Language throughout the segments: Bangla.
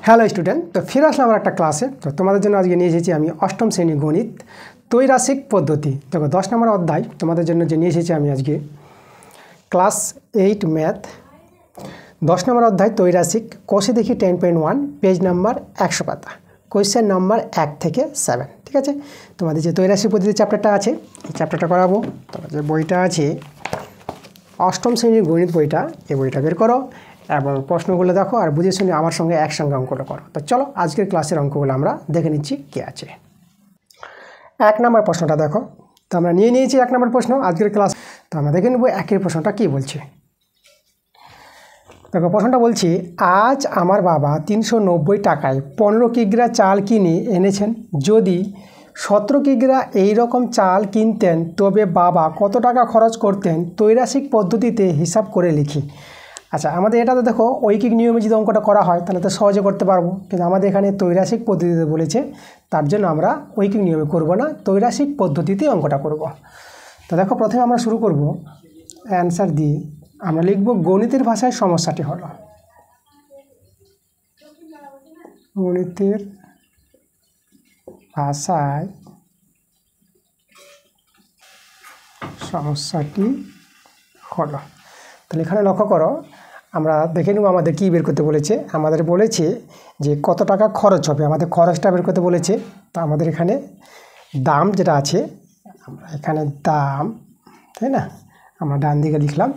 হ্যালো স্টুডেন্ট, তো ফিরে আসলাম আমার একটা ক্লাসে। তো তোমাদের জন্য আজকে নিয়ে এসেছি আমি অষ্টম শ্রেণী গণিত ত্রৈরাশিক পদ্ধতি। দেখো 10 নম্বর অধ্যায় তোমাদের জন্য যে নিয়ে এসেছি আমি আজকে ক্লাস 8 ম্যাথ 10 নম্বর অধ্যায় ত্রৈরাশিক। কষে দেখি 10.1 পেজ নাম্বার 100 পাতা, কোয়েশ্চেন নাম্বার 1 থেকে 7। ঠিক আছে, তোমাদের যে ত্রৈরাশিক পদ্ধতি চ্যাপ্টারটা আছে এই চ্যাপ্টারটা করাবো। তোমার যে বইটা আছে অষ্টম শ্রেণীর গণিত বইটা, এই বইটা বের করো এবং প্রশ্নগুলো দেখো আর বুঝে শুনে আমার সঙ্গে একসঙ্গে অঙ্কটা করো। তো চলো আজকের ক্লাসের অঙ্কগুলো আমরা দেখে নিচ্ছি কী আছে। 1 নম্বর প্রশ্নটা দেখো। তো আমরা নিয়ে নিয়েছি 1 নম্বর প্রশ্ন আজকের ক্লাস। তো আমরা দেখে নেব একের প্রশ্নটা কী বলছে। দেখো প্রশ্নটা বলছি, আজ আমার বাবা 390 টাকায় 15 কিগ্রা চাল কিনে এনেছেন। যদি 17 কিগ্রা এইরকম চাল কিনতেন তবে বাবা কত টাকা খরচ করতেন? ত্রৈরাশিক পদ্ধতিতে হিসাব করে লিখি। আচ্ছা, আমাদের এটা তো দেখো ঐকিক নিয়মে যদি অঙ্কটা করা হয় তাহলে তো সহজে করতে পারবো, কিন্তু আমাদের এখানে ত্রৈরাশিক পদ্ধতিতে বলেছে, তার জন্য আমরা ঐকিক নিয়মে করব না, ত্রৈরাশিক পদ্ধতিতে অঙ্কটা করব। তো দেখো প্রথমে আমরা শুরু করব অ্যান্সার দিয়ে। আমরা লিখব গণিতের ভাষায় সমস্যাটি হলো, গণিতের ভাষায় সমস্যাটি হলো। তাহলে এখানে লক্ষ্য করো, আমরা দেখে নেব আমাদের কী বের করতে বলেছে। আমাদের বলেছে যে কত টাকা খরচ হবে, আমাদের খরচটা বের করতে বলেছে। তো আমাদের এখানে দাম যেটা আছে, আমরা এখানে দাম, তাই না, আমরা ডান দিকে লিখলাম।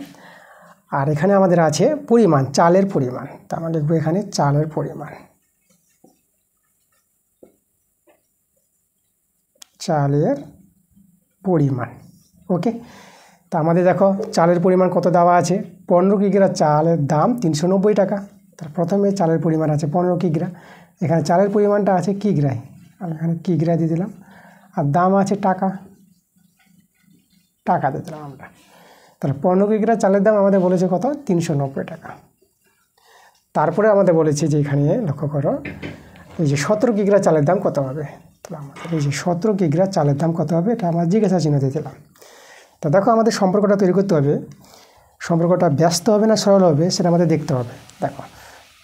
আর এখানে আমাদের আছে পরিমাণ, চালের পরিমাণ। তো আমরা লিখব এখানে চালের পরিমাণ, চালের পরিমাণ। ওকে, তা আমাদের দেখো চালের পরিমাণ কত দেওয়া আছে, 15 কিগ্রা চালের দাম 390 টাকা। তার প্রথমে চালের পরিমাণ আছে 15 কিগ্রা, এখানে চালের পরিমাণটা আছে কিগ্রায়, আমি এখানে কিগ্রা দিয়ে দিলাম। আর দাম আছে টাকা, টাকা দিয়ে দিলাম আমরা। তাহলে 15 কিগ্রা চালের দাম আমাদের বলেছে কত, 390 টাকা। তারপরে আমাদের বলেছে যে এখানে লক্ষ্য করো, এই যে 17 কিগ্রা চালের দাম কত হবে। তাহলে আমাদের এই যে 17 কিগ্রা চালের দাম কত হবে, এটা আমরা জিজ্ঞাসা চিহ্ন দিয়ে দিলাম। তো দেখো আমাদের সম্পর্কটা তৈরি করতে হবে, সম্পর্কটা ব্যস্ত হবে না সরল হবে সেটা আমাদের দেখতে হবে। দেখো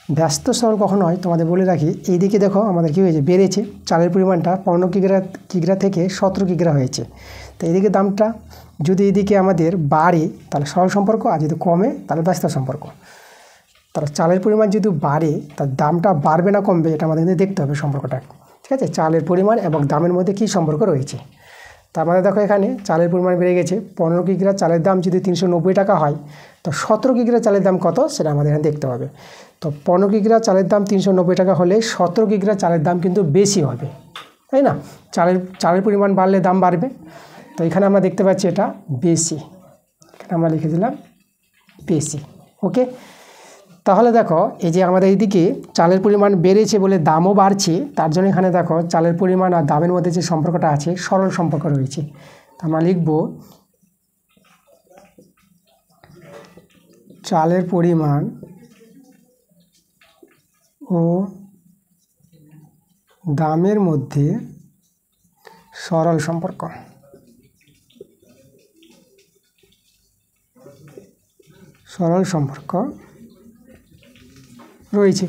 ব্যস্ত সরল কখন হয় তোমাদের বলে রাখি, এইদিকে দেখো আমাদের কী হয়েছে, বেড়েছে চালের পরিমাণটা 15 কিগ্রা থেকে 17 কিগ্রা হয়েছে। তো এইদিকে দামটা যদি এইদিকে আমাদের বাড়ে তাহলে সরল সম্পর্ক, আর যদি কমে তাহলে ব্যস্ত সম্পর্ক। তাহলে চালের পরিমাণ যদি বাড়ে তার দামটা বাড়বে না কমবে, এটা আমাদের দেখতে হবে সম্পর্কটা। ঠিক আছে, চালের পরিমাণ এবং দামের মধ্যে কী সম্পর্ক রয়েছে। তা আমাদের দেখো এখানে চালের পরিমাণ বেড়ে গেছে, 15 কিগ্রা চালের দাম যদি 390 টাকা হয়, তো 17 কিগ্রা চালের দাম কত সেটা আমাদের এখানে দেখতে হবে। তো 15 কিগ্রা চালের দাম 390 টাকা হলে 17 কিগ্রা চালের দাম কিন্তু বেশি হবে, তাই না? চালের পরিমাণ বাড়লে দাম বাড়বে। তো এখানে আমরা দেখতে পাচ্ছি এটা বেশি, এখানে আমরা লিখে দিলাম বেশি। ওকে, তাহলে দেখো এই যে আমাদের এইদিকে চালের পরিমাণ বেড়েছে বলে দামও বাড়ছে, তার জন্য এখানে দেখো চালের পরিমাণ আর দামের মধ্যে যে সম্পর্কটা আছে সরল সম্পর্ক রয়েছে। আমরা লিখব চালের পরিমাণ ও দামের মধ্যে সরল সম্পর্ক, সরল সম্পর্ক রয়েছে।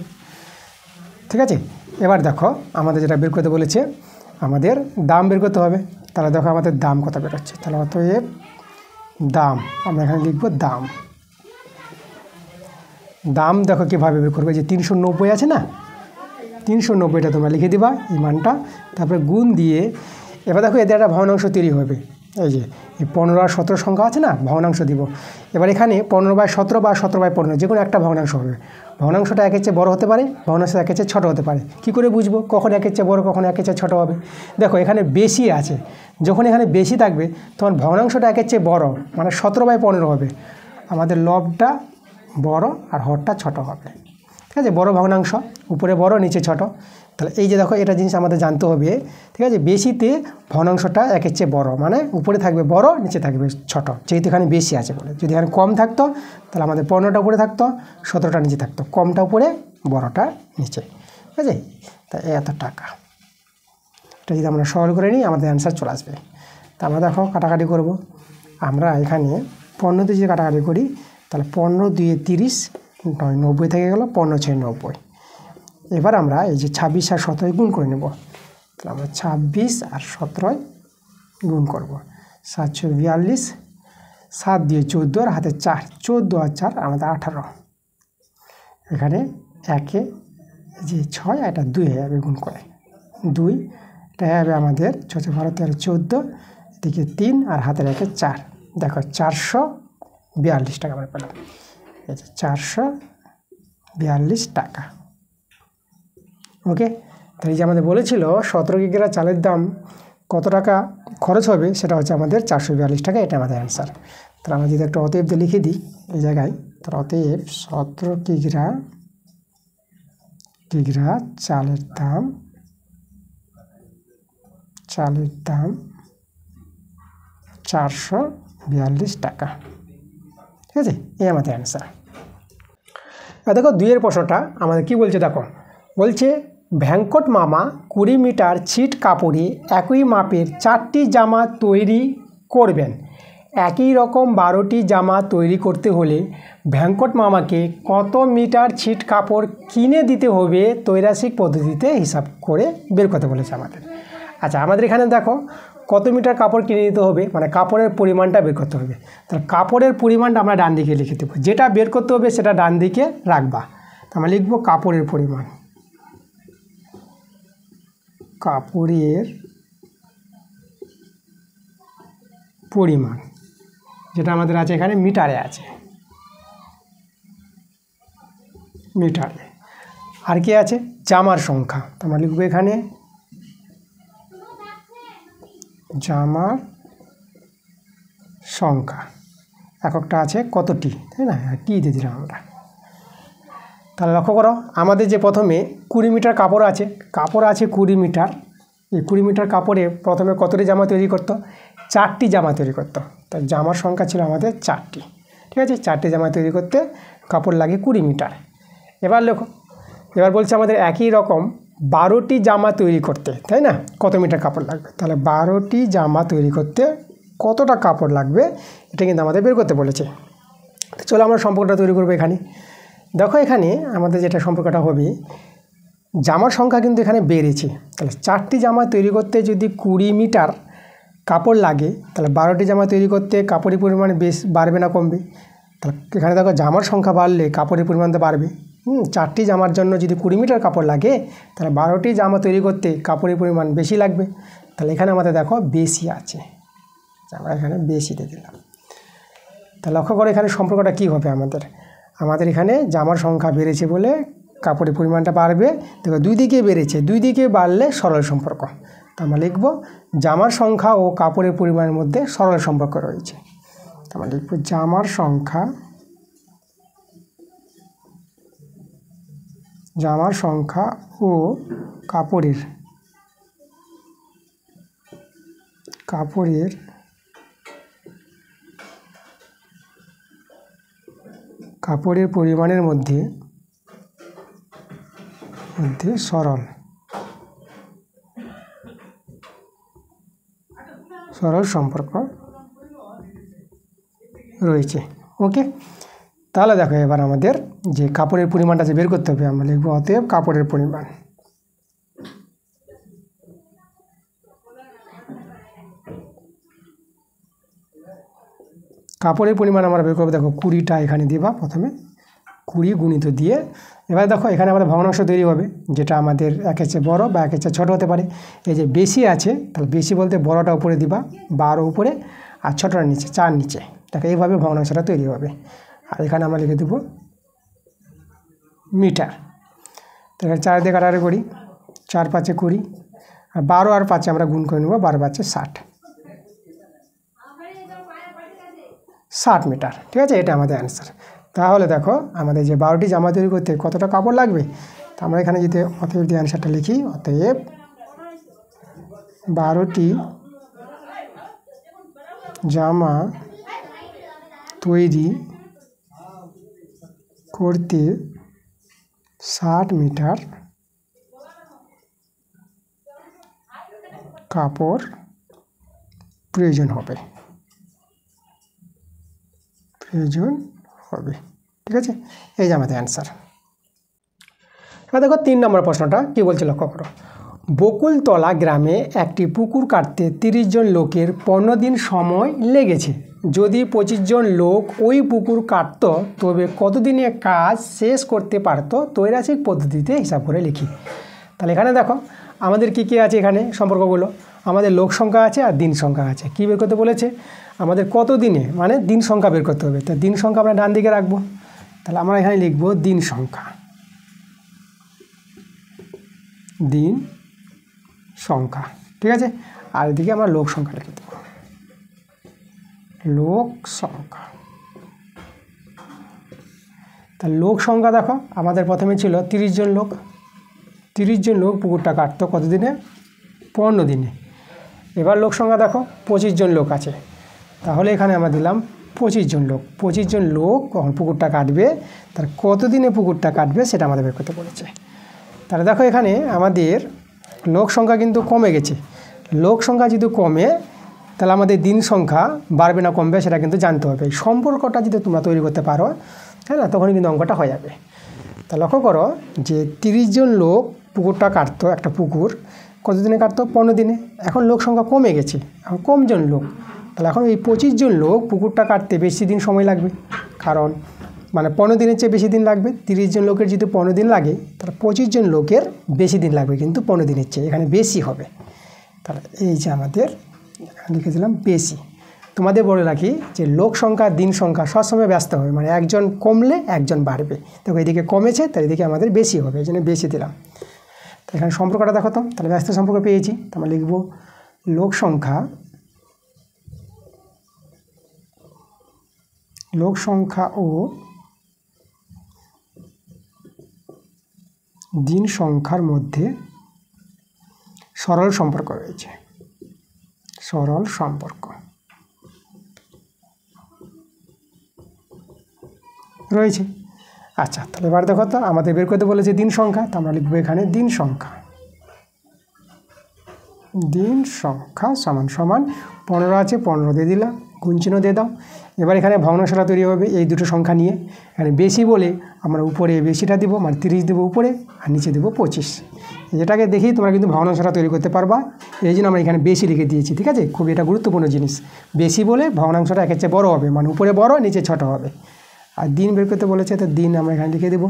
ঠিক আছে, এবার দেখো আমাদের যেটা বের করতে বলেছে, আমাদের দাম বের করতে হবে। তাহলে দেখো আমাদের দাম কত বেরোচ্ছে, তাহলে অতএব দাম, আমরা এখানে লিখব দাম। দাম দেখো কীভাবে বের করবে, যে 390 আছে না, 390টা তোমরা লিখে দিবা এই মানটা, তারপরে গুণ দিয়ে এবার দেখো এদের একটা ভগ্নাংশ তৈরি হবে। এই যে এই 15 আর 17 সংখ্যা আছে না, ভগ্নাংশ দিব। এবার এখানে 15/17 বা 17/15 যে কোনো একটা ভগ্নাংশ হবে। ভগ্নাংশটা একের চেয়ে বড় হতে পারে, ভগ্নাংশ একের চেয়ে ছোটো হতে পারে। কী করে বুঝবো কখন একের চেয়ে বড় কখন একের চেয়ে ছোটো হবে? দেখো এখানে বেশি আছে, যখন এখানে বেশি থাকবে তখন ভগ্নাংশটা একের চেয়ে বড়, মানে 17/15 হবে। আমাদের লবটা বড় আর হরটা ছোট হবে। ঠিক আছে, বড় ভগ্নাংশ, উপরে বড় নিচে ছোট। তাহলে এই যে দেখো এটা জিনিস আমাদের জানতে হবে। ঠিক আছে, বেশিতে ভগ্নাংশটা একের চেয়ে বড়, মানে উপরে থাকবে বড় নিচে থাকবে ছোট, যেহেতু এখানে বেশি আছে বলে। যদি এখানে কম থাকতো তাহলে আমাদের 15টা উপরে থাকতো, 17টা নিচে থাকতো, কমটা উপরে বড়টা নিচে। ঠিক আছে, তা এত টাকা, এটা যদি আমরা সরল করে নিই আমাদের অ্যান্সার চলে আসবে। তা আমরা দেখো কাটাকাটি করব। আমরা এখানে 15 দিয়ে যদি কাটাকাটি করি তাহলে 15 2 30, 90 থেকে গেল, 15 6 90। এবার আমরা এই যে 26 আর 17 গুণ করে নেব। তাহলে আমরা 26 আর 17 গুণ করব। 7 × 42, 7 দিয়ে 14 আর হাতে 4, 14 আর 4 আমাদের 18। এখানে একে যে 6 এটা 2 হয়ে যাবে গুণ করে 2, এটা হবে আমাদের 6 × 12 = 14, এদিকে 3 আর হাতের একে 4। দেখো 442 টাকা আমরা পেলাম। এই যে 442 টাকা। ওকে, তাই যে আমাদের বলেছিল 17 কিগ্রা চালের দাম কত টাকা খরচ হবে, সেটা হচ্ছে আমাদের 442 টাকা। এটা আমাদের অ্যান্সার। তাহলে আমরা যদি একটা অতএব দিয়ে লিখে দিই এই জায়গায়, তাহলে অতএব 17 কিগ্রা চালের দাম 442 টাকা। ঠিক আছে, এই আমাদের অ্যান্সার। দেখো 2 এর প্রশ্নটা আমাদের কি বলছে, দেখো বলছে ভেঙ্কট মামা 20 মিটার ছিট কাপড়ে একই মাপের 4টি জামা তৈরি করবেন। একই রকম 12টি জামা তৈরি করতে হলে ভেঙ্কট মামাকে কত মিটার ছিট কাপড় কিনে দিতে হবে ত্রৈরাসিক পদ্ধতিতে হিসাব করে বের করতে বলেছে আমাদের। আচ্ছা, আমাদের এখানে দেখো কত মিটার কাপড় কিনে দিতে হবে, মানে কাপড়ের পরিমাণটা বের করতে হবে। তাহলে কাপড়ের পরিমাণটা আমরা ডান দিকে লিখে দেবো, যেটা বের করতে হবে সেটা ডান দিকে রাখবা। আমরা লিখবো কাপড়ের পরিমাণ, যেটা আমাদের আছে এখানে মিটারে আছে, মিটারে। আর কি আছে, জামার সংখ্যা। তো আমরা লিখবো এখানে জামার সংখ্যা, এককটা আছে কতটি, তাই না, টি দিয়ে দিলাম আমরা। তাহলে লক্ষ্য করো আমাদের যে প্রথমে 20 মিটার কাপড় আছে 20 মিটার। এই 20 মিটার কাপড়ে প্রথমে কতটি জামা তৈরি করতো, 4টি জামা তৈরি করতো। তাই জামার সংখ্যা ছিল আমাদের 4টি। ঠিক আছে, 4টি জামা তৈরি করতে কাপড় লাগে 20 মিটার। এবার লেখো, এবার বলছে আমাদের একই রকম 12টি জামা তৈরি করতে, তাই না, কত মিটার কাপড় লাগবে। তাহলে 12টি জামা তৈরি করতে কতটা কাপড় লাগবে এটা কিন্তু আমাদের বের করতে বলেছে। চলো আমরা সম্পর্কটা তৈরি করবো এখানে। দেখো এখানে আমাদের যেটা সম্পর্কটা হবে, জামার সংখ্যা কিন্তু এখানে বেড়েছে। তাহলে 4টি জামা তৈরি করতে যদি 20 মিটার কাপড় লাগে, তাহলে 12টি জামা তৈরি করতে কাপড়ের পরিমাণ বেশ বাড়বে না কমবে। তাহলে এখানে দেখো জামার সংখ্যা বাড়লে কাপড়ের পরিমাণ তো বাড়বে। 4টি জামার জন্য যদি 20 মিটার কাপড় লাগে, তাহলে 12টি জামা তৈরি করতে কাপড়ের পরিমাণ বেশি লাগবে। তাহলে এখানে আমাদের দেখো বেশি আছে, আমরা এখানে বেশি দিয়ে দিলাম। তাহলে লক্ষ্য করে এখানে সম্পর্কটা কী হবে আমাদের এখানে জামার সংখ্যা বেড়েছে বলে কাপড়ের পরিমাণটা বাড়বে। দেখো 2 দিকে বেড়েছে, 2 দিকে বাড়লে সরল সম্পর্ক। তো আমরা লিখব জামার সংখ্যা ও কাপড়ের পরিমাণের মধ্যে সরল সম্পর্ক রয়েছে। আমরা লিখব জামার সংখ্যা ও কাপড়ের পরিমাণের মধ্যে সরল সম্পর্ক রয়েছে। ওকে, তাহলে দেখো এবার আমাদের যে কাপড়ের পরিমাণটা যে বের করতে হবে, আমরা লিখব অতএব কাপড়ের পরিমাণ। কাপড়ের পরিমাণ আমরা বের করবো। দেখো 20টা এখানে দিবা, প্রথমে 20 গুণিত দিয়ে, এবার দেখো এখানে আমাদের ভগ্নাংশ তৈরি হবে, যেটা আমাদের একের চেয়ে বড় বা একের চেয়ে ছোটো হতে পারে। এই যে বেশি আছে, তাহলে বেশি বলতে বড়টা উপরে দিবা 12 উপরে আর ছোটোটা নিচে 4 নিচে। দেখো এইভাবে ভগ্নাংশটা তৈরি হবে। আর এখানে আমরা লিখে দেবো মিটার। তো এখানে 4 দিয়ে কাটাকাটি করি, 4 × 5 = 20, আর 12 আর 5 আমরা গুণ করে নেব, 12 × 5 = 60 মিটার। ঠিক আছে, এটা আমাদের অ্যান্সার। তাহলে দেখো আমাদের যে 12টি জামা তৈরি করতে কতটা কাপড় লাগবে, তো আমরা এখানে যদি অতএব দিয়ে অ্যান্সারটা লিখি, অতএব 12টি জামা তৈরি করতে 60 মিটার কাপড় প্রয়োজন হবে। ঠিক আছে, এই যে আমাদের অ্যান্সার। এবার দেখো 3 নম্বর প্রশ্নটা কী বলছে লক্ষ্য করো। বকুলতলা গ্রামে একটি পুকুর কাটতে 30 জন লোকের 15 দিন সময় লেগেছে। যদি 25 জন লোক ওই পুকুর কাটত তবে কতদিনে কাজ শেষ করতে পারত ত্রৈরাসিক পদ্ধতিতে হিসাব করে লিখি। তাহলে এখানে দেখো আমাদের কী কী আছে, এখানে সম্পর্কগুলো আমাদের লোক সংখ্যা আছে আর দিন সংখ্যা আছে। কী বের করতে বলেছে, আমাদের কত দিনে মানে দিন সংখ্যা বের করতে হবে। তা দিন সংখ্যা আমরা ডান দিকে রাখবো, তাহলে আমরা এখানে লিখব দিন সংখ্যা, দিন সংখ্যা, ঠিক আছে। আর এদিকে আমরা লোক সংখ্যা লিখে দেব, লোক সংখ্যা। তা লোক সংখ্যা দেখো আমাদের প্রথমে ছিল 30 জন লোক। 30 জন লোক পুকুরটা কাটতো কত দিনে, 15 দিনে। এবার লোক সংখ্যা দেখো 25 জন লোক আছে, তাহলে এখানে আমরা দিলাম 25 জন লোক। 25 জন লোক কখন পুকুরটা কাটবে, তার কতদিনে পুকুরটা কাটবে সেটা আমাদের বের করতে বলেছে। তাহলে দেখো এখানে আমাদের লোক সংখ্যা কিন্তু কমে গেছে। লোক সংখ্যা যদি কমে তাহলে আমাদের দিন সংখ্যা বাড়বে না কমবে সেটা কিন্তু জানতে হবে। এই সম্পর্কটা যদি তোমরা তৈরি করতে পারো, হ্যাঁ না, তখনই কিন্তু অঙ্কটা হয়ে যাবে। তা লক্ষ্য করো যে 30 জন লোক পুকুরটা কাটতো, একটা পুকুর কতদিনে কাটতো, 15 দিনে। এখন লোক সংখ্যা কমে গেছে, এখন কমজন লোক, তাহলে এখন এই 25 জন লোক পুকুরটা কাটতে বেশি দিন সময় লাগবে, কারণ মানে 15 দিনের চেয়ে বেশি দিন লাগবে। 30 জন লোকের যদি 15 দিন লাগে তাহলে 25 জন লোকের বেশি দিন লাগবে, কিন্তু 15 দিনের চেয়ে এখানে বেশি হবে। তাহলে এই যে আমাদের লিখে দিলাম বেশি। তোমাদের বলে রাখি যে লোক সংখ্যা দিন সংখ্যা সবসময় ব্যস্ত হবে, মানে একজন কমলে একজন বাড়বে। দেখো এদিকে কমেছে তাই এদিকে আমাদের বেশি হবে, এই জন্য বেশি দিলাম। তো এখানে সম্পর্কটা দেখো তো, তাহলে ব্যস্ত সম্পর্ক পেয়েছি। তো আমরা লিখব লোক সংখ্যা, লোক সংখ্যা ও দিন সংখ্যার মধ্যে সরল সম্পর্ক রয়েছে, সরল সম্পর্ক রয়েছে। আচ্ছা, তাহলে এবার দেখো তো আমাদের বের করতে বলেছে দিন সংখ্যা, তো আমরা লিখবো এখানে দিন সংখ্যা, দিন সংখ্যা সমান সমান 15 আছে 15 দিয়ে দিলাম, গুণ চিহ্ন দিয়ে দাও। এবার এখানে ভগ্নাংশটা তৈরি হবে এই দুটো সংখ্যা নিয়ে। এখানে বেশি বলে আমরা উপরে বেশিটা দেবো, মানে 30 দেবো উপরে আর নিচে দেবো 25। এটাকে দেখেই তোমরা কিন্তু ভগ্নাংশটা তৈরি করতে পারবা, এই জন্য আমরা এখানে বেশি লিখে দিয়েছি, ঠিক আছে। খুব এটা গুরুত্বপূর্ণ জিনিস, বেশি বলে ভগ্নাংশটা একের চেয়ে বড়ো হবে, মানে উপরে বড় নিচে ছোটো হবে। আর দিন বের করতে বলেছে, তো দিন আমরা এখানে লিখে দেবো।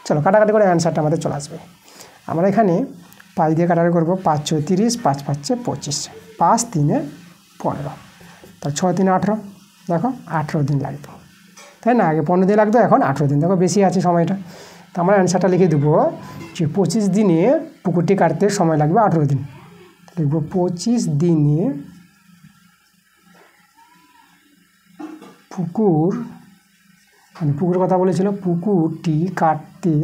চলো কাটাকাটি করে অ্যান্সারটা আমাদের চলে আসবে। আমরা এখানে 5 দিয়ে কাটাকাটি করবো, 5 × 6 = 30, 5 × 5 = 25, 5 × 3 = 15, তার 6 × 3 = 18। দেখো 18 দিন লাগতো, তাই না। আগে 15 দিন লাগতো, এখন 18 দিন। দেখো বেশি আছে সময়টা, তো আমরা অ্যান্সারটা লিখে দেবো যে 25 দিনে পুকুরটি কাটতে সময় লাগবে 18 দিন। লিখবো 25 দিনে পুকুর, মানে পুকুর কথা বলেছিল, পুকুরটি কাটতে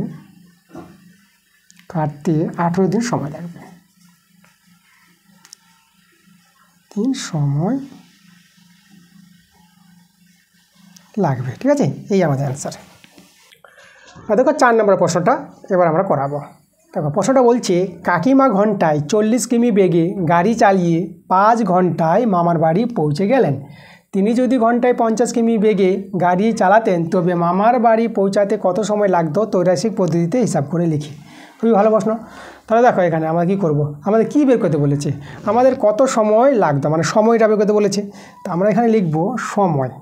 18 দিন সময় লাগবে, দিন সময় লাগবে, ঠিক আছে। এই আমাদের অ্যান্সার। আর দেখো 4 নম্বর প্রশ্নটা এবার আমরা করাবো। দেখো প্রশ্নটা বলছে কাকিমা ঘন্টায় 40 কিমি বেগে গাড়ি চালিয়ে 5 ঘন্টায় মামার বাড়ি পৌঁছে গেলেন। তিনি যদি ঘন্টায় 50 কিমি বেগে গাড়ি চালাতেন তবে মামার বাড়ি পৌঁছাতে কত সময় লাগতো ত্রৈরাসিক পদ্ধতিতে হিসাব করে লিখি। খুবই ভালো প্রশ্ন। তাহলে দেখো এখানে আমরা কী করব, আমাদের কী বের করতে বলেছে, আমাদের কত সময় লাগতো, মানে সময়টা বের করতে বলেছে। তো আমরা এখানে লিখব সময়,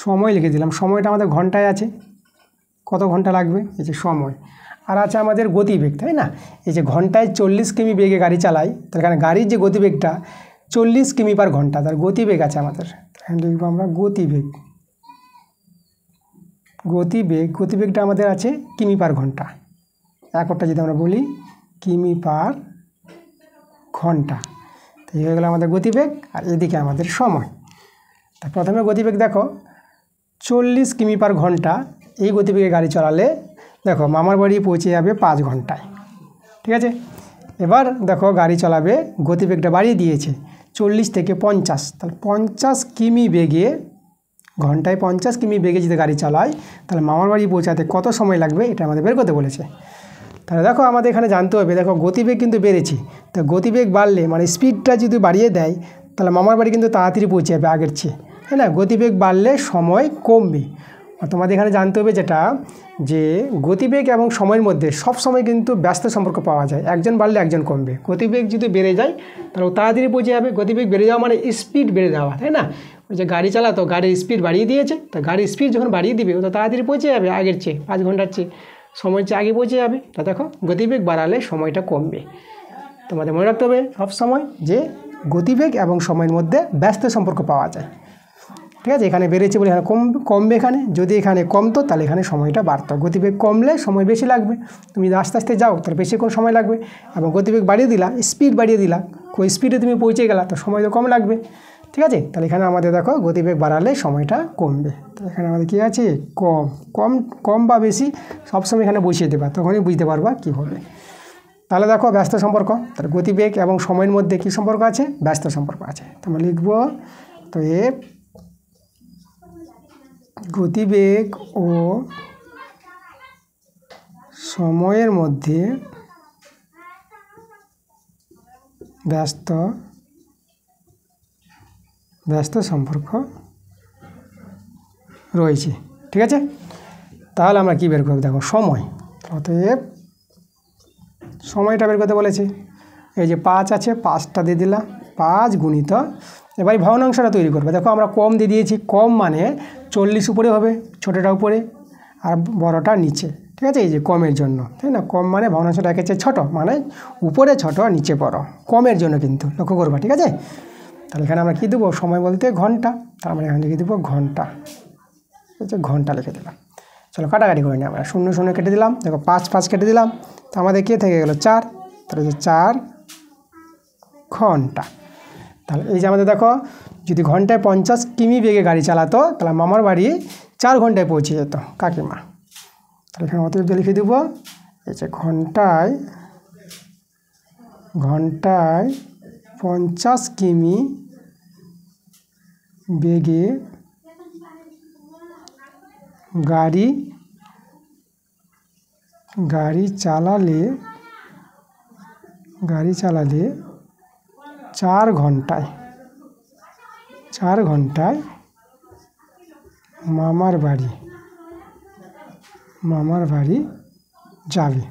সময় লিখে দিলাম। সময়টা আমাদের ঘন্টায় আছে, কত ঘন্টা লাগবে, এই যে সময়। আর আছে আমাদের গতিবেগ, তাই না। এই যে ঘন্টায় 40 কিমি বেগে গাড়ি চালাই, তার কারণে গাড়ির যে গতিবেগটা 40 কিমি/ঘন্টা, তার গতিবেগ আছে আমাদের। এখানে লিখবো আমরা গতিবেগ, গতিবেগটা আমাদের আছে কিমি/ঘন্টা। এককটা যদি আমরা বলি কিমি/ঘন্টা, তো এই হয়ে গেলো আমাদের গতিবেগ। আর এদিকে আমাদের সময়। তা প্রথমে গতিবেগ দেখো 40 কিমি/ঘন্টা, এই গতিবেগে গাড়ি চালালে দেখো মামার বাড়ি পৌঁছে যাবে 5 ঘন্টায়, ঠিক আছে। এবার দেখো গাড়ি চালাবে, গতিবেগটা বাড়িয়ে দিয়েছে 40 থেকে 50, তাহলে 50 কিমি বেগে, ঘন্টায় 50 কিমি বেগে যদি গাড়ি চালায় তাহলে মামার বাড়ি পৌঁছাতে কত সময় লাগবে এটা আমাদের বের করতে বলেছে। তাহলে দেখো আমাদের এখানে জানতে হবে, দেখো গতিবেগ কিন্তু বেড়েছে, তো গতিবেগ বাড়লে মানে স্পিডটা যদি বাড়িয়ে দেয় তাহলে মামার বাড়ি কিন্তু তাড়াতাড়ি পৌঁছে যাবে আগের চেয়ে, তাই না। গতিবেগ বাড়লে সময় কমবে, তোমাদের এখানে জানতে হবে যেটা যে গতিবেগ এবং সময়ের মধ্যে সব সময় কিন্তু ব্যস্ত সম্পর্ক পাওয়া যায়, একজন বাড়লে একজন কমবে। গতিবেগ যদি বেড়ে যায় তাহলে তাড়াতাড়ি পৌঁছে যাবে, গতিবেগ বেড়ে যাওয়া মানে স্পিড বেড়ে যাওয়া, তাই না? ওই যে গাড়ি চালাতো, গাড়ির স্পিড বাড়িয়ে দিয়েছে, তো গাড়ির স্পিড যখন বাড়িয়ে দিবে ও তো তাড়াতাড়ি পৌঁছে যাবে আগের চেয়ে, 5 ঘন্টার চেয়ে সময়ের চেয়ে আগে পৌঁছে যাবে। তা দেখো গতিবেগ বাড়ালে সময়টা কমবে। তোমাদের মনে রাখতে হবে সব সময় যে গতিবেগ এবং সময়ের মধ্যে ব্যস্ত সম্পর্ক পাওয়া যায়। ঠিক আছে, এখানে বেড়েছে বলে এখানে কমবে, এখানে যদি এখানে কমতো তাহলে এখানে সময়টা বাড়তো। গতিবেগ কমলে সময় বেশি লাগবে, তুমি আস্তে আস্তে যাও তাহলে বেশিক্ষণ সময় লাগবে, এবং গতিবেগ বাড়িয়ে দিলা, স্পিড বাড়িয়ে দিলা, ওই স্পিডে তুমি পৌঁছে গেলা তো সময় তো কম লাগবে। ঠিক আছে, তাহলে এখানে আমাদের দেখো গতিবেগ বাড়ালে সময়টা কমবে। তো এখানে আমাদের কী আছে, কম কম কম বা বেশি সবসময় এখানে বসিয়ে দেবা, তখনই বুঝতে পারবা কী হবে। তাহলে দেখো ব্যস্ত সম্পর্ক, তাহলে গতিবেগ এবং সময়ের মধ্যে কী সম্পর্ক আছে, ব্যস্ত সম্পর্ক আছে। তোমরা লিখবো তো গতিবেগ ও সময়ের মধ্যে ব্যস্ত সম্পর্ক রয়েছে। ঠিক আছে, তাহলে আমরা কী বের করব, দেখো সময়, অতএব সময়টা বের করতে বলেছে। এই যে 5 আছে, 5টা দিয়ে দিলাম, 5 গুণিত, এবার এই ভগ্নাংশটা তৈরি করবে। দেখো আমরা কম দিয়ে দিয়েছি, কম মানে 40 উপরে হবে, ছোটোটা উপরে আর বড়টা নিচে। ঠিক আছে, এই যে কমের জন্য, তাই না? কম মানে ভগ্নাংশটা একের চেয়ে ছোটো, মানে উপরে ছোট নিচে বড়, কমের জন্য কিন্তু লক্ষ্য করবা। ঠিক আছে, তাহলে এখানে আমরা কী দেবো, সময় বলতে ঘন্টা, তার মানে এখানে লিখে দেবো ঘন্টা। হচ্ছে ঘন্টা লিখে দিলাম। চলো কাটাকাটি করে নিই আমরা, 0 0 কেটে দিলাম, দেখো 5 5 কেটে দিলাম, তো আমাদের কে থেকে গেলো 4, তাহলে যে 4 ঘন্টা। তাহলে এই যে আমাদের দেখো যদি ঘন্টায় 50 কিমি বেগে গাড়ি চালাতো তাহলে মামার বাড়ি 4 ঘন্টায় পৌঁছে যেত কাকিমা। তাহলে এখানে অতএব লিখে দেবো এই যে ঘন্টায় 50 কিমি বেগে গাড়ি চালালে 4 ঘন্টায় মামার বাড়ি যাবে।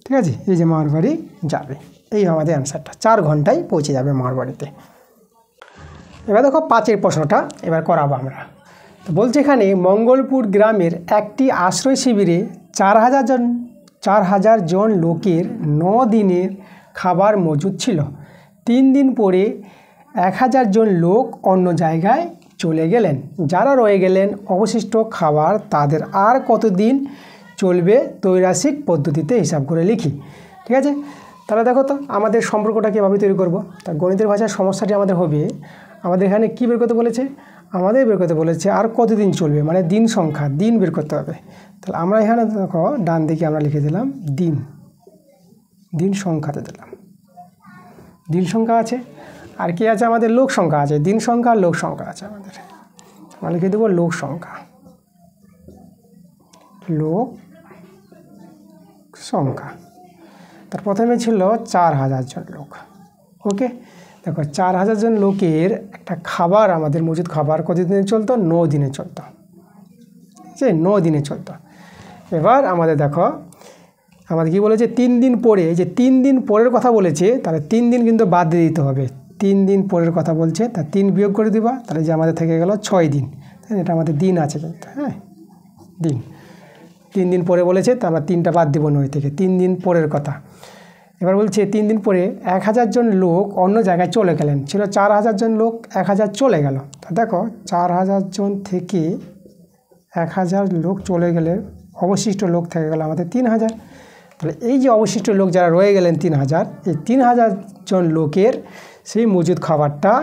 ঠিক আছে, এই যে মামার বাড়ি যাবে, এই আমাদের অ্যান্সারটা, 4 ঘন্টায় পৌঁছে যাবে মামার বাড়িতে। এবার দেখো 5এর প্রশ্নটা এবার করাবো আমরা। তো বলছে এখানে মঙ্গলপুর গ্রামের একটি আশ্রয় শিবিরে 4,000 জন লোকের 9 দিনের খাবার মজুদ ছিল। 3 দিন পরে 1,000 জন লোক অন্য জায়গায় চলে গেলেন। যারা রয়ে গেলেন অবশিষ্ট খাবার তাদের আর কতদিন চলবে ত্রৈমাসিক পদ্ধতিতে হিসাব করে লিখি। ঠিক আছে, তাহলে দেখো তো আমাদের সম্পর্কটা কীভাবে তৈরি করব। তা গণিতের ভাষার সমস্যাটি আমাদের হবে, আমাদের এখানে কী বের করতে বলেছে, আমাদের বের করতে বলেছে আর কতদিন চলবে, মানে দিন সংখ্যা, দিন বের করতে হবে। তাহলে আমরা এখানে দেখো ডান দিকে আমরা লিখে দিলাম দিন সংখ্যাতে দিলাম, দিন সংখ্যা আছে। আর কি আছে, আমাদের লোক সংখ্যা আছে, দিন সংখ্যা আর লোক সংখ্যা আছে আমাদের। আমরা লিখে দেবো লোক সংখ্যা, তার প্রথমে ছিল 4,000 জন লোক। ওকে, দেখো 4,000 জন লোকের একটা খাবার, আমাদের মজুদ খাবার কতদিনে চলতো, 9 দিনে চলতো। যে 9 দিনে চলতো। এবার আমাদের দেখো আমাদের কী বলেছে, 3 দিন পরে, যে 3 দিন পরের কথা বলেছে, তাহলে 3 দিন কিন্তু বাদ দিয়ে দিতে হবে। 3 দিন পরের কথা বলছে, তা 3 বিয়োগ করে দিবা, তাহলে যে আমাদের থেকে গেল 6 দিন। এটা আমাদের দিন আছে কিন্তু, হ্যাঁ দিন। 3 দিন পরে বলেছে, তা আমরা 3টা বাদ দেবো 9 থেকে, 3 দিন পরের কথা। এবার বলছে 3 দিন পরে 1,000 জন লোক অন্য জায়গায় চলে গেলেন। ছিল 4,000 জন লোক, 1,000 চলে গেল। তা দেখো 4,000 জন থেকে 1,000 লোক চলে গেলে অবশিষ্ট লোক থেকে গেল আমাদের 3,000। তাহলে এই যে অবশিষ্ট লোক যারা রয়ে গেলেন 3,000, এই 3,000 জন লোকের সেই মজুদ খাবারটা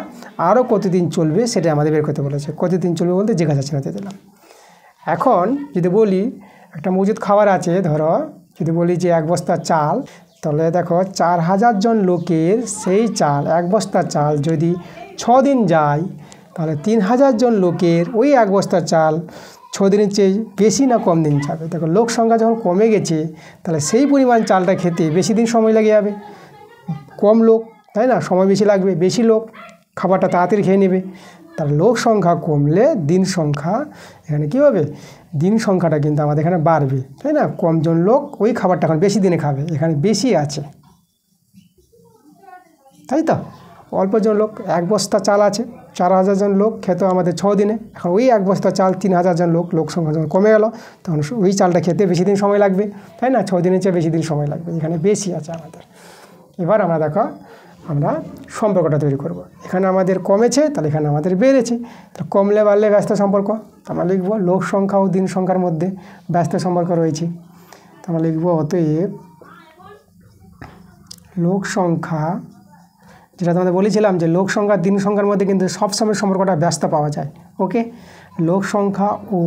আরও কতদিন চলবে সেটা আমাদের বের করতে বলেছে। কতদিন চলবে বলতে জিজ্ঞাসা চিহ্নতে দিলাম। এখন যদি বলি একটা মজুদ খাবার আছে, ধরো যদি বলি যে 1 বস্তা চাল, তাহলে দেখো 4,000 জন লোকের সেই চাল, 1 বস্তা চাল যদি 6 দিন যায়, তাহলে 3,000 জন লোকের ওই 1 বস্তা চাল 6 দিনের চেয়ে বেশি না কম দিন যাবে। দেখো লোক সংখ্যা যখন কমে গেছে, তাহলে সেই পরিমাণ চালটা খেতে বেশি দিন সময় লেগে যাবে। কম লোক, তাই না, সময় বেশি লাগবে, বেশি লোক খাবারটা তাড়াতাড়ি খেয়ে নেবে। তার লোক সংখ্যা কমলে দিন সংখ্যা এখানে কী হবে, দিন সংখ্যাটা কিন্তু আমাদের এখানে বাড়বে, তাই না? কমজন লোক ওই খাবারটা এখন বেশি দিনে খাবে, এখানে বেশি আছে, তাই তো? অল্পজন লোক, 1 বস্তা চাল আছে, 4000 জন লোক খেত আমাদের 6 দিনে, এখন ওই 1 বস্তা চাল 3000 জন লোক সংখ্যা যখন কমে গেল তখন ওই চালটা খেতে বেশি দিন সময় লাগবে, তাই না? 6 দিনের চেয়ে বেশি দিন সময় লাগবে, এখানে বেশি আছে আমাদের। এবার আমরা দেখো আমরা সম্পর্কটা তৈরি করব। এখানে আমাদের কমেছে, তাহলে এখানে আমাদের বেড়েছে, তাহলে কমলে বাড়লে ব্যস্ত সম্পর্ক, আমরা লিখব লোক সংখ্যা ও দিন সংখ্যার মধ্যে ব্যস্ত সম্পর্ক রয়েছে, আমরা লিখব অতএব লোক সংখ্যা, যেটা তোমাদের বলেছিলাম যে লোক সংখ্যা দিন সংখ্যার মধ্যে কিন্তু সবসময় সম্পর্কটা ব্যস্ত পাওয়া যায়। ওকে, লোক সংখ্যা ও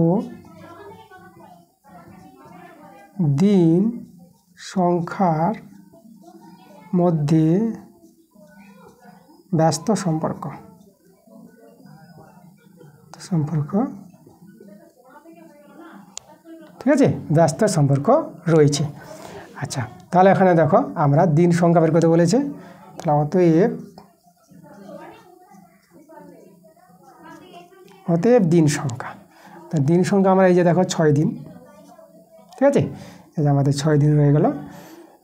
দিন সংখ্যার মধ্যে ব্যস্ত সম্পর্ক ঠিক আছে, ব্যস্ত সম্পর্ক রয়েছে। আচ্ছা, তাহলে এখানে দেখো আমরা দিন সংখ্যা বের করতে বলেছে, তাহলে অতএব দিন সংখ্যা, তা দিন সংখ্যা আমরা এই যে দেখো 6 দিন, ঠিক আছে, এই যে আমাদের 6 দিন রয়ে গেল,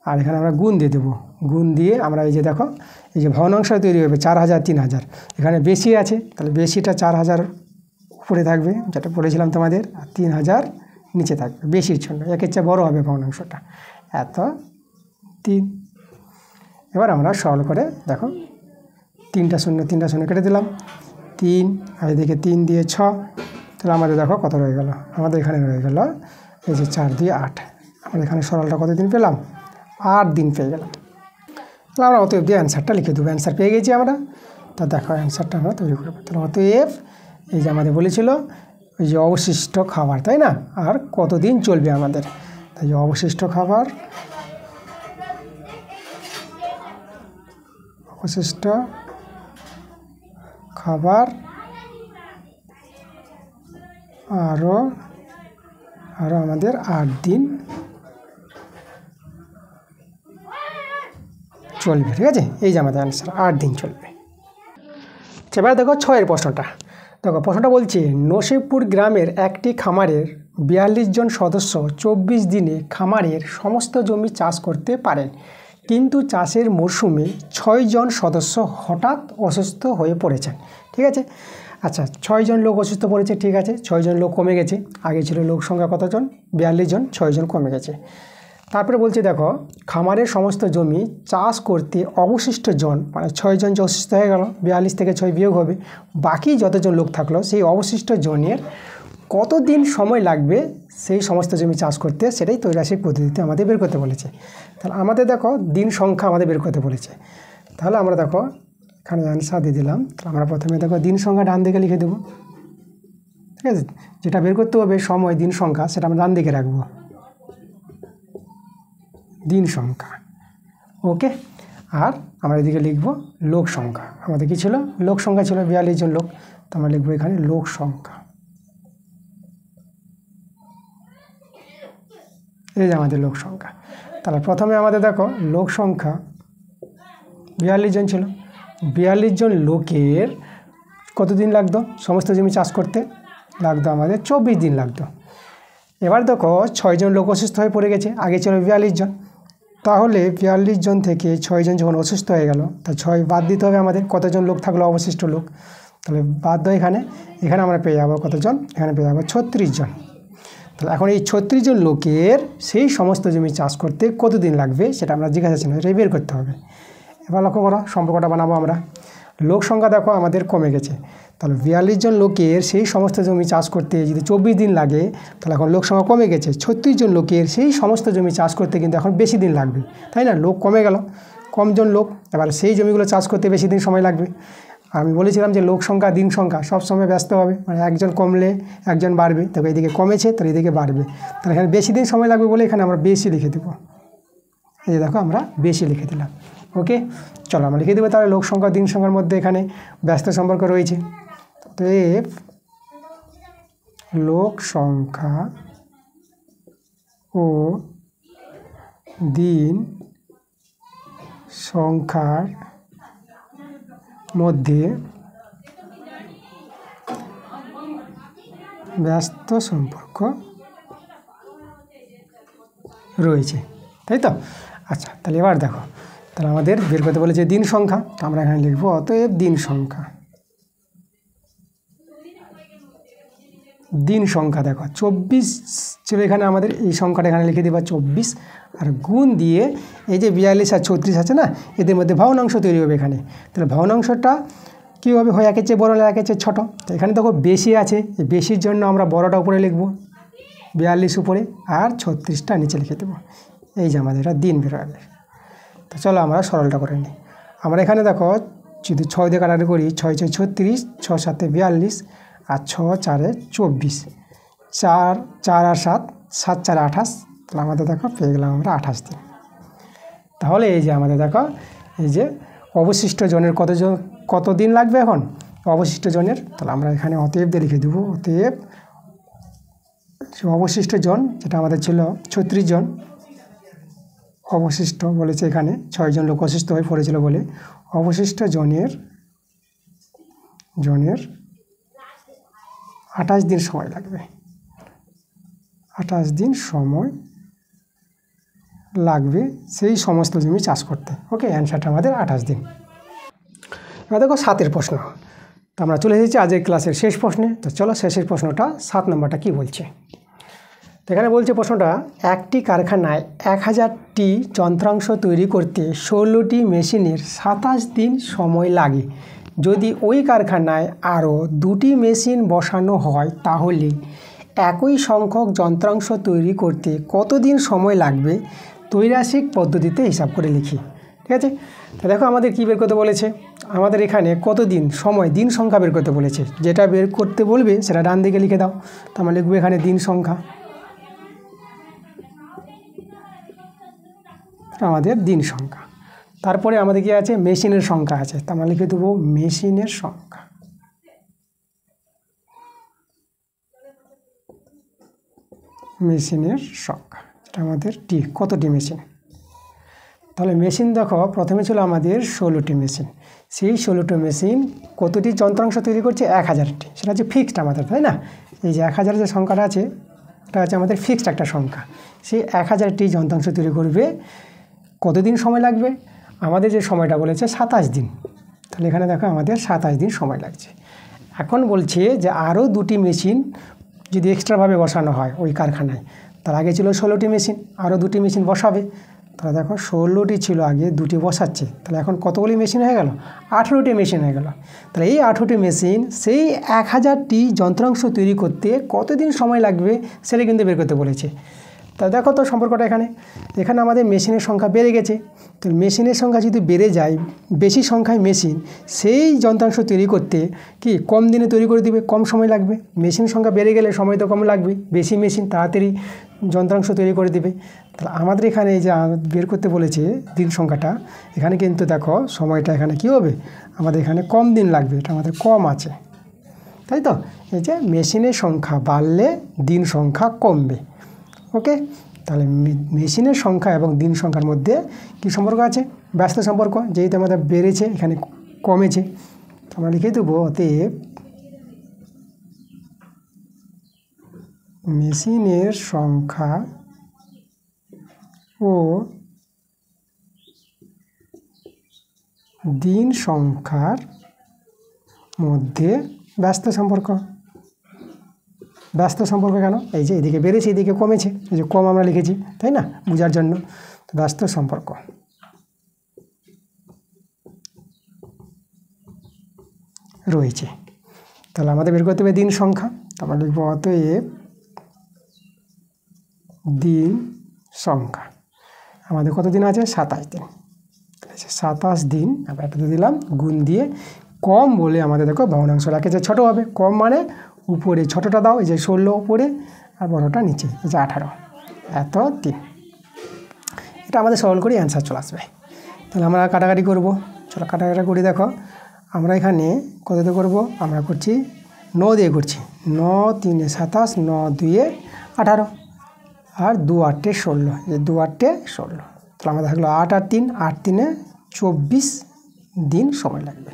আর এখানে আমরা গুণ দিয়ে দেবো, গুণ দিয়ে আমরা এই যে দেখো এই যে ভগ্নাংশ তৈরি হবে 4000 3000, এখানে বেশি আছে, তাহলে বেশিটা 4000 উপরে থাকবে যেটা বলেছিলাম তোমাদের, আর 3000 নিচে থাকবে বেশির জন্য, একের চেয়ে বড়ো হবে ভগ্নাংশটা, এত 3। এবার আমরা সরল করে দেখো 3টা শূন্য কেটে দিলাম, 3 আর এদিকে 3 দিয়ে 6, তাহলে আমাদের দেখো কত রয়ে গেল, আমাদের এখানে রয়ে গেল এই যে 4 দিয়ে 8, আমরা এখানে সরলটা কতদিন পেলাম, 8 দিন পেয়ে গেলাম। তাহলে আমরা অতএব দিয়ে অ্যান্সারটা লিখে দেবো, অ্যান্সার পেয়ে গেছি আমরা। তা দেখো অ্যান্সারটা আমরা তৈরি করবো, তাহলে অতএব এই যে আমাদের বলেছিল ওই যে অবশিষ্ট খাবার, তাই না, আর কতদিন চলবে আমাদের, তাই অবশিষ্ট খাবার আরও আমাদের 8 দিন চলবে, ঠিক আছে, এই যে আমাদের অ্যান্সার 8 দিন চলবে। এবার দেখো 6 প্রশ্নটা, দেখো প্রশ্নটা বলছে নসিবপুর গ্রামের একটি খামারের 42 জন সদস্য 24 দিনে খামারের সমস্ত জমি চাষ করতে পারেন, কিন্তু চাষের মরশুমে 6 জন সদস্য হঠাৎ অসুস্থ হয়ে পড়েছেন, ঠিক আছে। আচ্ছা, 6 জন লোক অসুস্থ পড়েছে, ঠিক আছে, 6 জন লোক কমে গেছে, আগে ছিল লোক সংখ্যা কতজন, 42 জন, 6 জন কমে গেছে। তারপরে বলছে দেখো খামারের সমস্ত জমি চাষ করতে অবশিষ্ট জন, মানে 6 জন যে অসুস্থ হয়ে গেল, 42 থেকে 6 বিয়োগ হবে, বাকি যতজন লোক থাকলো সেই অবশিষ্ট জনের কতদিন সময় লাগবে সেই সমস্ত জমি চাষ করতে, সেটাই ত্রৈরাশিক পদ্ধতিতে আমাদের বের করতে বলেছে। তাহলে আমাদের দেখো দিন সংখ্যা আমাদের বের করতে বলেছে, তাহলে আমরা দেখো এখানে অ্যান্সার দিয়ে দিলাম। তাহলে আমরা প্রথমে দেখো দিন সংখ্যা ডান দিকে লিখে দেবো, ঠিক আছে, যেটা বের করতে হবে সময় দিন সংখ্যা সেটা আমরা ডান দিকে রাখবো, দিন সংখ্যা, ওকে। আর আমরা এদিকে লিখব লোক সংখ্যা, আমাদের কি ছিল, লোক সংখ্যা ছিল 42 জন লোক, তো আমরা লিখবো এখানে লোক সংখ্যা, এই যে আমাদের লোক সংখ্যা। তাহলে প্রথমে আমাদের দেখো লোক সংখ্যা 42 জন ছিল, 42 জন লোকের কতদিন লাগতো সমস্ত জমি চাষ করতে, লাগতো আমাদের 24 দিন লাগতো। এবার দেখো 6 জন লোক অসুস্থ হয়ে পড়ে গেছে, আগে ছিল 42 জন, তাহলে 42 জন থেকে 6 জন যখন অসুস্থ হয়ে গেল, তা 6 বাদ দিতে হবে আমাদের, কতজন লোক থাকলো অবশিষ্ট লোক, তাহলে বাদ দাও এখানে আমরা পেয়ে যাবো কতজন, এখানে পেয়ে যাবো 36 জন। তাহলে এখন এই 36 জন লোকের সেই সমস্ত জমি চাষ করতে কতদিন লাগবে সেটা আমরা জিজ্ঞাসা ছিল, এটাই বের করতে হবে। এবার লক্ষ্য করো সম্পর্কটা বানাবো আমরা, লোক সংখ্যা দেখো আমাদের কমে গেছে, তাহলে 42 জন লোকের সেই সমস্ত জমি চাষ করতে যদি 24 দিন লাগে, তাহলে এখন লোক সংখ্যা কমে গেছে, 36 জন লোকের সেই সমস্ত জমি চাষ করতে কিন্তু এখন বেশি দিন লাগবে, তাই না, লোক কমে গেল, কমজন লোক, এবার সেই জমিগুলো চাষ করতে বেশি দিন সময় লাগবে। আমি বলেছিলাম যে লোক সংখ্যা দিন সংখ্যা সবসময় ব্যস্ত হবে, মানে একজন কমলে একজন বাড়বে, তবে এদিকে কমেছে তাহলে এদিকে বাড়বে, তাহলে এখানে বেশি দিন সময় লাগবে বলে এখানে আমরা বেশি লিখে দেবো, এই যে দেখো আমরা বেশি লিখে দিলাম, ওকে। চলো আমরা লিখে দেবো তাহলে লোক সংখ্যা দিন সংখ্যার মধ্যে এখানে ব্যস্ত সম্পর্ক রয়েছে, অতএব লোক সংখ্যা ও দিন সংখ্যার মধ্যে ব্যস্ত সম্পর্ক রয়েছে, তাই তো? আচ্ছা, তাহলে এবার দেখো, তাহলে আমাদের বের করতে বলেছে দিন সংখ্যা, তো আমরা এখানে লিখবো অতএব দিন সংখ্যা। দিন সংখ্যা দেখো 24 ছিল এখানে, আমাদের এই সংখ্যাটা এখানে লিখে দেবা 24, আর গুণ দিয়ে এই যে 42 আর 36 আছে না, এদের মধ্যে ভগ্নাংশ তৈরি হবে এখানে। তাহলে ভগ্নাংশটা কীভাবে হয়, একের চেয়ে বড় একের চেয়ে ছোটো। তো এখানে দেখো বেশি আছে, এই বেশির জন্য আমরা বড়টা উপরে লিখব 42 উপরে, আর 36টা নিচে লিখে দেবো। এই যে আমাদের এটা দিন বেরোবে। তো চলো আমরা সরলটা করে নিই। আমরা এখানে দেখো যদি 6 দিয়ে কাটাকাটি করি, 6 6 36, 6 7 42, আর 6 4 24, 4 4 আর 7, 7 4 28, তাহলে আমাদের দেখো পেয়ে গেলাম আমরা 28 দিন। তাহলে এই যে আমাদের দেখো এই যে অবশিষ্ট জনের কত দিন লাগবে এখন অবশিষ্ট জনের, তাহলে আমরা এখানে অতএব দিয়ে লিখে দেবো অতএব অবশিষ্ট জন, যেটা আমাদের ছিল 36 জন, অবশিষ্ট বলেছে এখানে 6 জন লোক অসুস্থ হয়ে পড়েছিল বলে অবশিষ্ট জনের 28 দিন সময় লাগবে, 28 দিন সময় লাগবে সেই সমস্ত জমি চাষ করতে। ওকে, অ্যান্সারটা আমাদের 28 দিন। এবার দেখো 7এর প্রশ্ন। তো আমরা চলে এসেছি আজকের ক্লাসের শেষ প্রশ্নে। তো চলো শেষের প্রশ্নটা 7 নম্বরটা কি বলছে। তো এখানে বলছে প্রশ্নটা, একটি কারখানায় 1000টি যন্ত্রাংশ তৈরি করতে 16টি মেশিনের 27 দিন সময় লাগে। যদি ওই কারখানায় আরও 2টি মেশিন বসানো হয় তাহলে একই সংখ্যক যন্ত্রাংশ তৈরি করতে কতদিন সময় লাগবে ত্রৈমাসিক পদ্ধতিতে হিসাব করে লিখি। ঠিক আছে, তো দেখো আমাদের কী বের করতে বলেছে, আমাদের এখানে কতদিন সময় দিন সংখ্যা বের করতে বলেছে। যেটা বের করতে বলবে সেটা ডান দিকে লিখে দাও। তো আমরা লিখবো এখানে দিন সংখ্যা, আমাদের দিন সংখ্যা। তারপরে আমাদের কি আছে, মেশিনের সংখ্যা আছে, তো আমরা লিখে দেবো মেশিনের সংখ্যা। মেশিনের সংখ্যা এটা আমাদের কতটি মেশিন। তাহলে মেশিন দেখো প্রথমে ছিল আমাদের 16টি মেশিন, সেই 16টি মেশিন কতটি যন্ত্রাংশ তৈরি করছে, 1000টি, সেটা হচ্ছে ফিক্সড আমাদের, তাই না? এই যে 1000 যে সংখ্যাটা আছে এটা হচ্ছে আমাদের ফিক্সড একটা সংখ্যা। সেই 1000টি যন্ত্রাংশ তৈরি করবে, কতদিন সময় লাগবে, আমাদের যে সময়টা বলেছে 27 দিন। তাহলে এখানে দেখো আমাদের 27 দিন সময় লাগছে। এখন বলছে যে আরও 2টি মেশিন যদি এক্সট্রাভাবে বসানো হয় ওই কারখানায়, তার আগে ছিল 16টি মেশিন, আরও 2টি মেশিন বসাবে। তাহলে দেখো 16টি ছিল আগে, 2টি বসাচ্ছে, তাহলে এখন কতগুলি মেশিন হয়ে গেল, 18টি মেশিন হয়ে গেল। তাহলে এই 18টি মেশিন সেই 1000টি যন্ত্রাংশ তৈরি করতে কতদিন সময় লাগবে সেটা কিন্তু বের করতে বলেছে। তা দেখো তো সম্পর্কটা এখানে আমাদের মেশিনের সংখ্যা বেড়ে গেছে। তো মেশিনের সংখ্যা যদি বেড়ে যায়, বেশি সংখ্যায় মেশিন সেই যন্ত্রাংশ তৈরি করতে কি কম দিনে তৈরি করে দিবে, কম সময় লাগবে। মেশিন সংখ্যা বেড়ে গেলে সময় তো কম লাগবে, বেশি মেশিন তাড়াতাড়ি যন্ত্রাংশ তৈরি করে দিবে। তাহলে আমাদের এখানে এই যে বের করতে বলেছে দিন সংখ্যাটা, এখানে কিন্তু দেখো সময়টা এখানে কী হবে, আমাদের এখানে কম দিন লাগবে, এটা আমাদের কম আছে, তাই তো? এই যে মেশিনের সংখ্যা বাড়লে দিন সংখ্যা কমবে। ওকে, তাহলে মেশিনের সংখ্যা এবং দিন সংখ্যার মধ্যে কী সম্পর্ক আছে, ব্যস্ত সম্পর্ক। যেহেতু আমাদের বেড়েছে এখানে কমেছে, আমরা লিখে দেবো অতএব মেশিনের সংখ্যা ও দিন সংখ্যার মধ্যে ব্যস্ত সম্পর্ক। ব্যস্ত সম্পর্ক কেন, এই যে এদিকে বেড়েছে এদিকে কমেছে, এই যে কম আমরা লিখেছি, তাই না, বোঝার জন্য। ব্যস্ত সম্পর্ক রয়েছে। তাহলে আমাদের বের করতে হবে দিন সংখ্যা, আমরা লিখব অতএব দিন সংখ্যা। আমাদের কত দিন আছে, 27 দিন। 27 দিন আমরা এটা দিলাম গুণ দিয়ে, কম বলে আমাদের দেখো ভগ্নাংশ রাখেছে ছোটো হবে, কম মানে উপরে ছোটোটা দাও, এই যে 16 উপরে আর বড়োটা নিচে, এই যে 18, এত দিন। এটা আমাদের সরল করে অ্যান্সার চলে আসবে। তাহলে আমরা কাটাকাটি করব, চলো কাটাকাটি করি। দেখো আমরা এখানে কত দিয়ে করবো, আমরা করছি 9 দিয়ে করছি, 9 3 27, 9 2 18, আর 2 8 16, এই 2 8 16, তাহলে আমাদের থাকলো 8 আর 3, 8 3 24 দিন সময় লাগবে।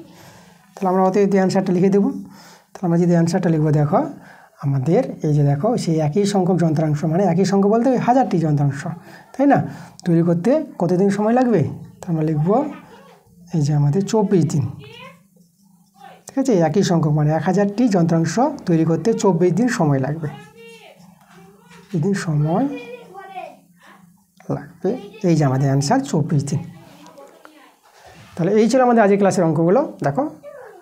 তাহলে আমরা অতএব অ্যান্সারটা লিখে দেবো। তাহলে আমরা যদি অ্যান্সারটা লিখবো, দেখো আমাদের এই যে দেখো সেই একই সংখ্যক যন্ত্রাংশ, মানে একই সংখ্যক বলতে ওই 1000টি যন্ত্রাংশ, তাই না, তৈরি করতে কতদিন সময় লাগবে? তো আমরা লিখব এই যে আমাদের 24 দিন। ঠিক আছে, একই সংখ্যক মানে 1000টি যন্ত্রাংশ তৈরি করতে 24 দিন সময় লাগবে। এই দিন সময় লাগবে, এই যে আমাদের অ্যান্সার 24 দিন। তাহলে এই ছিল আমাদের আজকের ক্লাসের অঙ্কগুলো। দেখো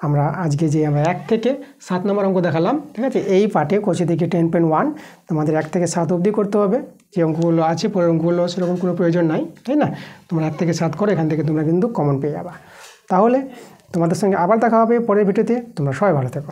আমরা আজকে যে আমরা 1 থেকে 7 নম্বর অঙ্ক দেখালাম, ঠিক আছে, এই পার্টে কোষে থেকে 10.1 তোমাদের 1 থেকে 7 অবধি করতে হবে। যে অঙ্কগুলো আছে পরের অঙ্কগুলো সেরকম কোনো প্রয়োজন নাই, তাই না, তোমরা 1 থেকে 7 করো, এখান থেকে তোমরা কিন্তু কমন পেয়ে যাবা। তাহলে তোমাদের সঙ্গে আবার দেখা হবে পরের ভিডিওতে। তোমরা সবাই ভালো থেকো।